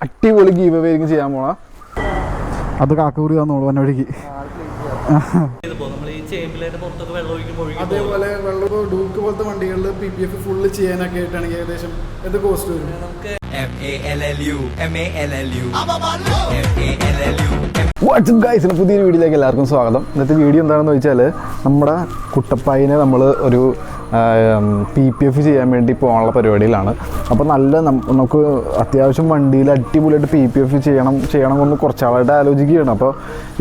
അടിപൊളി give away ആയിരിക്കും ചെയ്യാൻ പോണ. അത് കാക്കൂറി തന്നോളൂ വന്ന വഴിക്ക്. അതേപോലെ വെള്ളം ഡൂക്ക് പോലത്തെ വണ്ടികളിൽ PPF ഫുള്ള് ചെയ്യാനൊക്കെ ആയിട്ടാണെങ്കിൽ ഏകദേശം എന്ത് കോസ്റ്റ് വരും? വാട്സ്ആപ്പ് ഗൈസിന് പുതിയൊരു വീഡിയോയിലേക്ക് എല്ലാവർക്കും സ്വാഗതം. ഇന്നത്തെ വീഡിയോ എന്താണെന്ന് വെച്ചാൽ നമ്മുടെ കുട്ടപ്പായിനെ നമ്മൾ ഒരു PPF ചെയ്യാൻ വേണ്ടി പോകാനുള്ള പരിപാടിയിലാണ്. അപ്പോൾ നമുക്ക് അത്യാവശ്യം വണ്ടിയിൽ അടിപൊളിയായിട്ട് PPF ചെയ്യണമെന്ന് കുറച്ചാളായിട്ട് ആലോചിക്കുകയാണ്.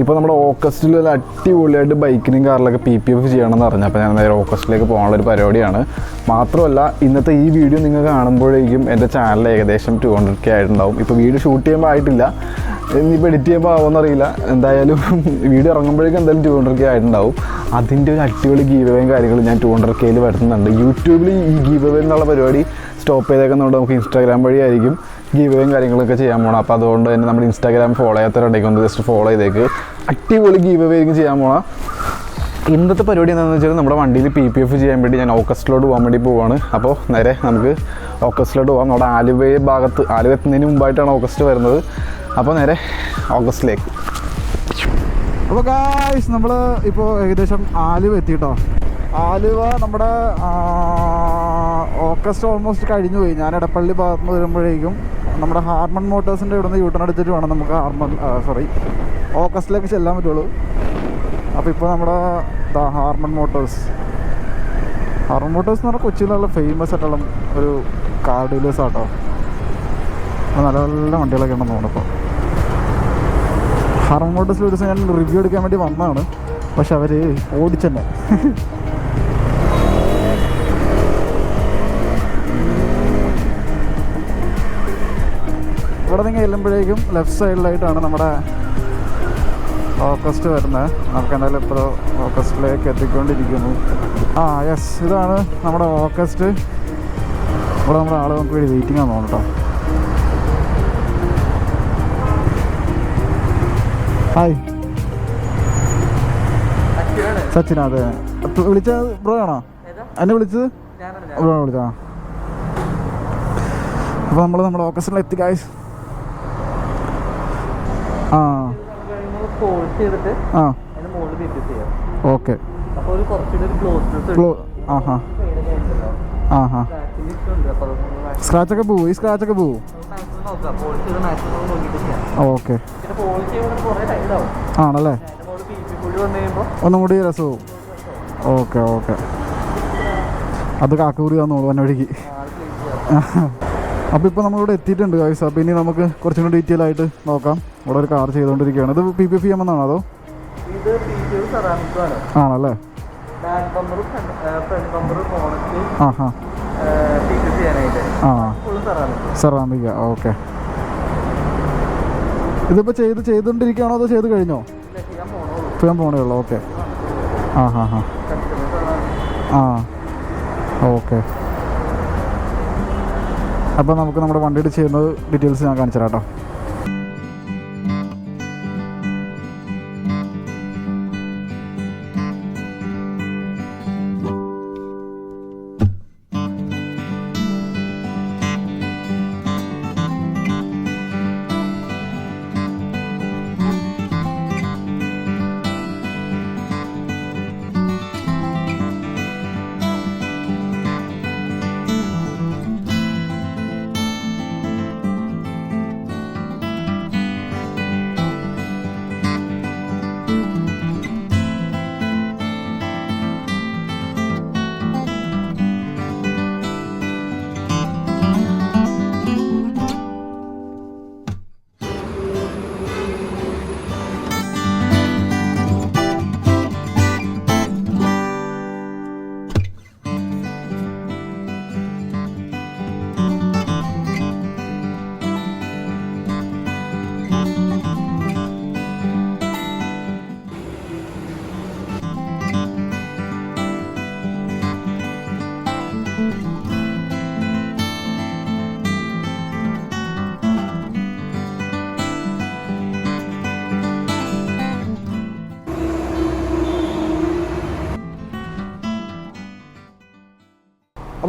ഇപ്പോൾ നമ്മുടെ ഓഗസ്റ്റിൽ അടിപൊളിയായിട്ട് ബൈക്കിനും കാറിലൊക്കെ PPF ചെയ്യണമെന്ന് പറഞ്ഞു. അപ്പോൾ ഞാൻ നേരെ ഓഗസ്റ്റിലേക്ക് പോകാനുള്ളൊരു പരിപാടിയാണ്. മാത്രമല്ല ഇന്നത്തെ ഈ വീഡിയോ നിങ്ങൾ കാണുമ്പോഴേക്കും എൻ്റെ ചാനൽ ഏകദേശം 200K ആയിട്ടുണ്ടാവും. ഇപ്പോൾ വീഡിയോ ഷൂട്ട് ചെയ്യുമ്പോൾ ആയിട്ടില്ല, ഇനിയിപ്പോൾ എഡിറ്റ് ചെയ്യുമ്പോൾ ആവുമെന്നറിയില്ല. എന്തായാലും വീഡിയോ ഇറങ്ങുമ്പോഴേക്കും എന്തായാലും 200K ആയിട്ടുണ്ടാവും. അതിൻ്റെ ഒരു അടിപൊളി ഗീവ് അവേയും കാര്യങ്ങളും ഞാൻ 200Kയിൽ വരുത്തുന്നുണ്ട്. യൂട്യൂബിൽ ഈ ഗീവ് അവേ എന്നുള്ള പരിപാടി സ്റ്റോപ്പ് ചെയ്തേക്കുന്നുണ്ട്. നമുക്ക് ഇൻസ്റ്റാഗ്രാം വഴിയായിരിക്കും ഗീവ് അവേയും കാര്യങ്ങളൊക്കെ ചെയ്യാൻ പോകണം. അപ്പോൾ അതുകൊണ്ട് തന്നെ നമ്മുടെ ഇൻസ്റ്റാഗ്രാം ഫോളോ ചെയ്യാത്തവരുണ്ടെങ്കിൽ ഒന്ന് ജസ്റ്റ് ഫോളോ ചെയ്തേക്ക്. അടിപൊളി ഗീവ് അവേ ആയിരിക്കും ചെയ്യാൻ പോകണം. ഇന്നത്തെ പരിപാടി എന്താണെന്ന് വെച്ചാൽ നമ്മുടെ വണ്ടിയിൽ PPF ചെയ്യാൻ വേണ്ടി ഞാൻ ഓഗസ്റ്റിലോട്ട് പോകാൻ വേണ്ടി പോവുകയാണ്. അപ്പോൾ നേരെ നമുക്ക് ഓഗസ്റ്റിലോട്ട് പോകാം. നമ്മുടെ ആലുവ എത്തുന്നതിന് മുമ്പായിട്ടാണ് ഓഗസ്റ്റ് വരുന്നത്. അപ്പോൾ നേരെ ഓഗസ്റ്റിലേക്ക്. അപ്പോൾ ഗായ്സ് നമ്മൾ ഇപ്പോൾ ഏകദേശം ആലുവ എത്തിയിട്ടോ. ആലുവ നമ്മുടെ ഓഗസ്റ്റ് ഓൾമോസ്റ്റ് കഴിഞ്ഞു പോയി. ഞാൻ എടപ്പള്ളി ഭാഗത്ത് നിന്ന് വരുമ്പോഴേക്കും നമ്മുടെ ഹാർമൺ മോട്ടോഴ്സിൻ്റെ ഇവിടെ നിന്ന് യൂട്ടേൺ അടിച്ചിട്ട് വേണം നമുക്ക് ഓഗസ്റ്റിലേക്ക് ചെല്ലാൻ പറ്റുള്ളൂ. അപ്പോൾ ഇപ്പോൾ നമ്മുടെ ഹാർമൺ മോട്ടോഴ്സ് എന്ന് പറഞ്ഞാൽ കൊച്ചിയിലുള്ള ഫേമസ് ആയിട്ടുള്ള ഒരു കാർ ഡീലേഴ്സ് ആട്ടോ. അപ്പോൾ നല്ല നല്ല വണ്ടികളൊക്കെ ഉണ്ടെന്ന് തോന്നുന്നു. ഹാർമൺ മോട്ടോഴ്സിൽ ഒരു ദിവസം ഞാൻ റിവ്യൂ എടുക്കാൻ വേണ്ടി വന്നതാണ്, പക്ഷെ അവർ ഓടിച്ചെന്നെ. ഇവിടെ നിങ്ങൾ ചെല്ലുമ്പോഴേക്കും ലെഫ്റ്റ് സൈഡിലായിട്ടാണ് നമ്മുടെ ഓഗസ്റ്റ് വരുന്നത്. നമുക്ക് എന്തായാലും ഇപ്പോൾ ഓഗസ്റ്റിലേക്ക് എത്തിക്കൊണ്ടിരിക്കുന്നു. യെസ്, ഇതാണ് നമ്മുടെ ഓഗസ്റ്റ്. ഇവിടെ നമ്മുടെ ആൾ നമുക്ക് വേണ്ടി വെയിറ്റിംഗ് ആണെന്ന് തോന്നുന്നു കേട്ടോ. ഹായ് സച്ചിൻ, അതെ വിളിച്ചത് ബ്രോ ആണോ? എന്നെ വിളിച്ചത് ബ്രോ വിളിച്ചാ. അപ്പോൾ നമ്മൾ നമ്മുടെ ഓഗസ്റ്റിൽ എത്തി ഗായ്സ്. ഓക്കെ, സ്ക്രാച്ചൊക്കെ പോവും. ഈ സ്ക്രാച്ചൊക്കെ പോവും. ഓക്കെ ആണല്ലേ, ഒന്നും കൂടി രസവും. ഓക്കെ അത് കാക്കൂറി തന്നോളൂ വന്ന വഴിക്ക്. അപ്പോൾ ഇപ്പോൾ നമ്മളിവിടെ എത്തിയിട്ടുണ്ട് ഗൈസ്. അപ്പോൾ ഇനി നമുക്ക് കുറച്ചും കൂടി ഡീറ്റെയിൽ ആയിട്ട് നോക്കാം. ഇവിടെ ഒരു കാർ ചെയ്തുകൊണ്ടിരിക്കുകയാണ്. ഇത് PPF ചെയ്യാമെന്നാണോ അതോ? ആണല്ലേ. സെറാമിക്ക. ഓക്കെ, ഇതിപ്പോൾ ചെയ്തുകൊണ്ടിരിക്കുകയാണോ അതോ ചെയ്ത് കഴിഞ്ഞോ? ചെയ്യാൻ പോണേ ഉള്ളൂ. Okay okay. അപ്പോൾ നമുക്ക് നമ്മുടെ വണ്ടിയുടെ ചെയ്യുന്നത് ഡീറ്റെയിൽസ് ഞാൻ കാണിച്ചു തരാം കേട്ടോ.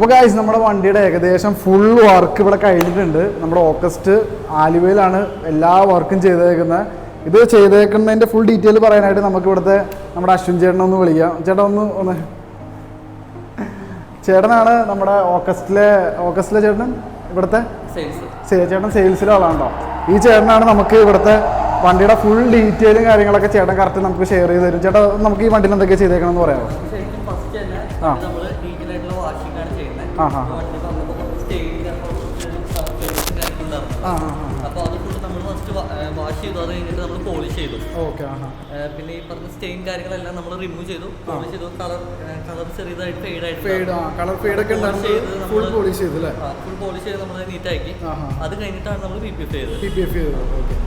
അപ്പോൾ ഗായ്സ് നമ്മുടെ വണ്ടിയുടെ ഏകദേശം ഫുൾ വർക്ക് ഇവിടെ കഴിഞ്ഞിട്ടുണ്ട്. നമ്മുടെ ഓഗസ്റ്റ് ആലുവയിലാണ് എല്ലാ വർക്കും ചെയ്തേക്കുന്നത്. ഇത് ചെയ്തേക്കുന്നതിൻ്റെ ഫുൾ ഡീറ്റെയിൽ പറയാനായിട്ട് നമുക്ക് ഇവിടുത്തെ നമ്മുടെ അശ്വിൻ ചേട്ടനെ ഒന്ന് വിളിക്കാം. ചേട്ടാ ഒന്ന് ചേട്ടനാണ് നമ്മുടെ ഓഗസ്റ്റിലെ ചേട്ടൻ ഇവിടുത്തെ ചേട്ടൻ സെയിൽസിലെ ആളാണോ. ഈ ചേട്ടനാണ് നമുക്ക് ഇവിടുത്തെ വണ്ടിയുടെ ഫുൾ ഡീറ്റെയിലും കാര്യങ്ങളൊക്കെ ചേട്ടൻ കറക്റ്റ് നമുക്ക് ഷെയർ ചെയ്ത് തരും. ചേട്ടാ നമുക്ക് ഈ വണ്ടിയിൽ എന്തൊക്കെയാണ് ചെയ്തേക്കണം എന്ന് പറയാമോ? അപ്പോൾ അത് ഫുള്ള് നമ്മൾ ഫസ്റ്റ് വാഷ് ചെയ്തു. അത് കഴിഞ്ഞിട്ട് നമ്മൾ പോളിഷ് ചെയ്തു. പിന്നെ ഈ പറഞ്ഞ സ്റ്റെയിൻ കാര്യങ്ങളെല്ലാം നമ്മൾ റിമൂവ് ചെയ്തു, പോളിഷ് ചെയ്തു. കളർ ചെറിയതായിട്ട് ഫുൾ പോളിഷ് ചെയ്ത് നമ്മൾ നീറ്റാക്കി. അത് കഴിഞ്ഞിട്ടാണ് നമ്മൾ PPF ചെയ്തത്.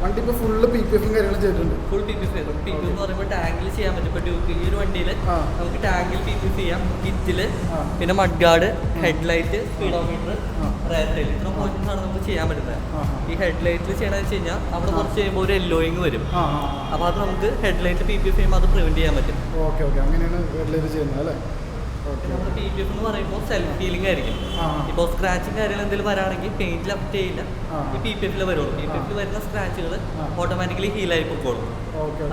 വണ്ടി ഇപ്പോൾ ഫുള്ള് PPF കാര്യങ്ങളും ചെയ്തിട്ടുണ്ട്. ഫുൾ PPF ചെയ്തു. PPF എന്ന് പറയുമ്പോൾ ടാങ്കിൽ ചെയ്യാൻ പറ്റും. ഇപ്പോൾ ഡ്യൂക്ക് ഈ ഒരു വണ്ടിയിൽ നമുക്ക് ടാങ്കിൽ PPF ചെയ്യാം, കിറ്റില്, പിന്നെ mudguard, headlight, speedometer, rear tail, ഇത്ര പോർഷൻസ് ആണ് നമുക്ക് ചെയ്യാൻ പറ്റുന്നത്. ഈ ഹെഡ്ലൈറ്റിൽ ചെയ്യണമെന്ന് വെച്ച് കഴിഞ്ഞാൽ അവിടെ കുറച്ച് കഴിയുമ്പോൾ ഒരു യെല്ലോയിങ് വരും. അപ്പോൾ അത് നമുക്ക് ഹെഡ്ലൈറ്റ് PPF ചെയ്യുമ്പോൾ അത് പ്രിവെന്റ് ചെയ്യാൻ പറ്റും. അങ്ങനെയാണ് ഹെഡ്ലൈറ്റ് ചെയ്യുന്നത് അല്ലേ? നമ്മുടെ PPF എന്ന് പറയുമ്പോൾ സെൽഫ് ഹീലിംഗ് ആയിരിക്കും. ഇപ്പോൾ സ്ക്രാച്ചും കാര്യങ്ങൾ എന്തെങ്കിലും വരാണെങ്കിൽ പെയിന്റിൽ അപ്റ്റ് ചെയ്യില്ല, ഈ PPF വരുള്ളൂ. PPF വരുന്ന സ്ക്രാച്ചുകൾ ഓട്ടോമാറ്റിക്കലി ഹീലായി പൊക്കോളും.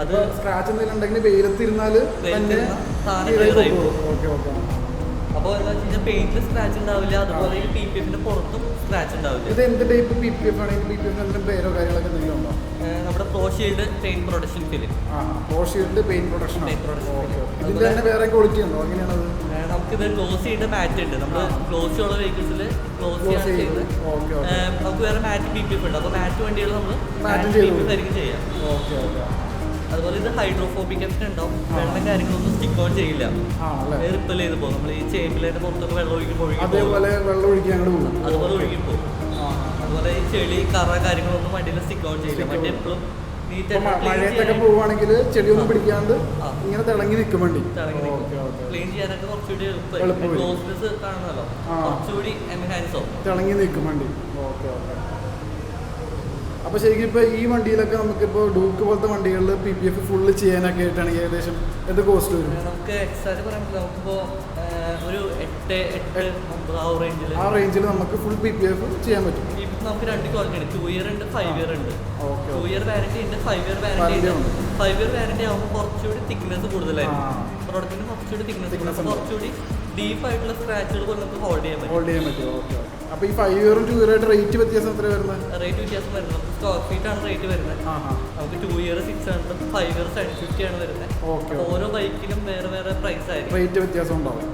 അത് സ്ക്രാച്ച് എന്തെങ്കിലും ഉണ്ടെങ്കിൽ വെയിലത്തിരുന്നാൽ അപ്പോൾ എന്താ വെച്ച് കഴിഞ്ഞാൽ പെയിന്റിൽ സ്ക്രാച്ച് ഉണ്ടാവില്ല. അതുപോലെ ഈ PPFന്റെ പുറത്തും സ്ക്രാച്ച് ഉണ്ടാവില്ല. ഇത് എന്ത് ടൈപ്പ് PPF ആണ്? PPF പേരോ കാര്യങ്ങളൊക്കെ എന്തെങ്കിലും ഉണ്ടോ? നമ്മുടെ pro shield paint protection film. Pro shield paint protection. ഇതിൽ തന്നെ വേറെ ക്വാളിറ്റി ഉണ്ടോ? എങ്ങനെയാണത്? നമുക്കിത് ക്ലോസ് ചെയ്യേണ്ട മാറ്റ് ഉണ്ട്. നമ്മൾ ക്ലോസ് ഉള്ള വെഹിക്കിൾസിൽ ക്ലോസ് ചെയ്യുന്നത്. നമുക്ക് വേറെ മാറ്റ് PPF ഉണ്ട്. അപ്പോൾ മാറ്റ് വണ്ടികൾ നമ്മൾ PPF ആയിരിക്കും ചെയ്യാം. അതുപോലെ ഇത് ഹൈഡ്രോഫോബിക് എഫക്ട് ഉണ്ടാവും. വെള്ളം കാര്യങ്ങളൊന്നും സ്റ്റിക്ക് ഓൺ ചെയ്യില്ല, റിപ്പൽ ചെയ്ത് പോകും. നമ്മൾ ഈ ചേമ്പിലേന്റെ പുറത്തൊക്കെ വെള്ളം ഒഴിക്കുമ്പോൾ അതുപോലെ ഒഴുകി പോകും. അതുപോലെ ഈ ചെളി കറ കാര്യങ്ങളൊന്നും വണ്ടിയിൽ സ്റ്റിക്ക് ഓൺ ചെയ്യില്ല. വണ്ടി എപ്പോഴും മഴയത്തൊക്കെ പോവുകയാണെങ്കിൽ ചെടിയൊന്നും പിടിക്കാണ്ട് ഇങ്ങനെ തിളങ്ങി നിൽക്കും വണ്ടി. ക്ലീൻ ചെയ്യാനൊക്കെ കുറച്ചുകൂടി ക്ലോസ്നെസ് കാണുമല്ലോ, കുറച്ചുകൂടി എൻഹാൻസോ തിളങ്ങി നിൽക്കും വണ്ടി. അപ്പോൾ ശരിക്കും ഇപ്പോൾ ഈ വണ്ടിയിലൊക്കെ നമുക്കിപ്പോൾ ഡൂക്ക് പോലത്തെ വണ്ടികളിൽ PPF ഫുള്ള് ചെയ്യാനൊക്കെ ആയിട്ടാണെങ്കിൽ ഏകദേശം എന്ത് കോസ്റ്റ് വരും? നമുക്ക് എക്സാക്ട് പറയാൻ പറ്റില്ല. നമുക്കിപ്പോൾ ഒരു 8-9 ആ റേഞ്ചിൽ നമുക്ക് ഫുൾ PPF ചെയ്യാൻ പറ്റും. നമുക്ക് 2 ക്വാളിറ്റി ഉണ്ട്, 2 ഇയർ ഉണ്ട്, 5 ഇയർ ഉണ്ട്. 2 ഇയർ വാറന്റി ഉണ്ട്, 5 ഇയർ വാറന്റി ഉണ്ട്. 5 ഇയർ വാറന്റി ആകുമ്പോൾ കുറച്ചുകൂടി തിക്നെസ് കൂടുതലായിരിക്കും. പ്രോഡക്റ്റിന് കുറച്ചുകൂടി തിക്നെസ്, കുറച്ചുകൂടി ഡീപ്പായിട്ടുള്ള സ്ക്രാച്ചുകൾ പോലെ നമുക്ക് ഹോൾഡ് ചെയ്യാൻ പറ്റും. അപ്പോൾ ഈ 5 ഇയറും 2 ഇയറായിട്ട് റേറ്റ് വ്യത്യാസം എത്ര വരുന്നത്? റേറ്റ് വ്യത്യാസം വരുന്നത് നമുക്ക് സ്ക്വയർ ഫീറ്റ് ആണ് റേറ്റ് വരുന്നത്. നമുക്ക് 2 ഇയർ 600, 5 ഇയർ 750 ആണ് വരുന്നത്. ഓരോ ബൈക്കിലും വേറെ വേറെ പ്രൈസ് ആയിരിക്കും, റേറ്റ് വ്യത്യാസം ഉണ്ടാവും.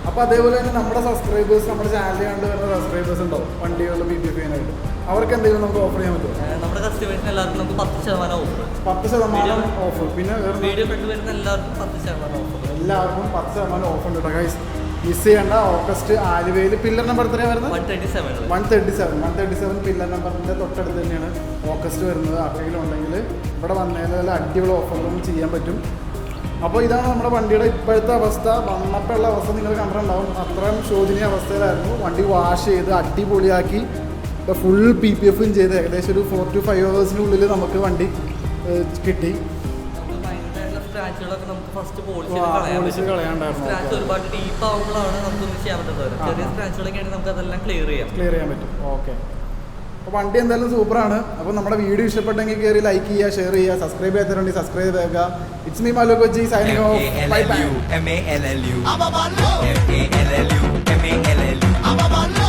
അപ്പോൾ അതേപോലെ തന്നെ നമ്മുടെ സബ്സ്ക്രൈബേഴ്സ്, നമ്മുടെ ചാനൽ കണ്ട് വരുന്ന സബ്സ്ക്രൈബേഴ്സ് ഉണ്ടാവും വണ്ടികളിൽ PPF ചെയ്യാനായിട്ട്. അവർക്ക് എന്തെങ്കിലും നമുക്ക് ഓഫർ ചെയ്യാൻ പറ്റുമോ? നമ്മുടെ കസ്റ്റമേഴ്സിന് എല്ലാവർക്കും നമുക്ക് 10% ഓഫർ. 10% ഓഫർ. പിന്നെ വീഡിയോ കണ്ടു വരുന്ന എല്ലാവർക്കും 10% ഓഫർ. എല്ലാവർക്കും 10% ഓഫർ ഉണ്ട് കേട്ടോ ഗൈസ്. മിസ് ചെയ്യേണ്ട. ഓഗസ്റ്റ് ആലുവയിൽ പില്ലർ നമ്പർ എത്രയാണ് വരുന്നത്? 137 പില്ലർ നമ്പറിൻ്റെ തൊട്ടടുത്ത് തന്നെയാണ് ഓഗസ്റ്റ് വരുന്നത്. ആർക്കെങ്കിലും ഉണ്ടെങ്കിൽ ഇവിടെ വന്നതിൽ അടിപൊളി ഓഫറുകളും ചെയ്യാൻ പറ്റും. അപ്പോൾ ഇതാണ് നമ്മുടെ വണ്ടിയുടെ ഇപ്പോഴത്തെ അവസ്ഥ. വന്നപ്പോഴുള്ള അവസ്ഥ നിങ്ങൾ കണ്ടിട്ടുണ്ടാവും. അത്രയും ശോചനീയ അവസ്ഥയിലായിരുന്നു. വണ്ടി വാഷ് ചെയ്ത് അടിപൊളിയാക്കി ഇപ്പോൾ ഫുൾ PPFും ചെയ്ത് ഏകദേശം ഒരു 4 to 5 ഹവേഴ്സിനുള്ളിൽ നമുക്ക് വണ്ടി കിട്ടി. സ്ക്രാച്ചുകളൊക്കെ നമുക്ക് ഫസ്റ്റ് പോളിഷ് കളയാണ്ടായിരുന്നു. സ്ക്രാച്ച് ഒരുപാട് ഡീപ്പ് ആകുമ്പോഴാണ് നമുക്കൊന്നും ചെയ്യാൻ പറ്റുന്നത്. ചെറിയ സ്ക്രാച്ചുകളൊക്കെ ആണെങ്കിൽ നമുക്ക് അതെല്ലാം ക്ലിയർ ചെയ്യാൻ പറ്റും. ഓക്കെ. അപ്പോൾ വണ്ടി എന്തായാലും സൂപ്പറാണ്. അപ്പോൾ നമ്മുടെ വീഡിയോ ഇഷ്ടപ്പെട്ടെങ്കിൽ കയറി ലൈക്ക് ചെയ്യുക, ഷെയർ ചെയ്യുക, സബ്സ്ക്രൈബ് ചെയ്യാത്തവരുണ്ടെങ്കിൽ സബ്സ്ക്രൈബ് ചെയ്യുക. It's me Mallukochi signing off. Bye bye.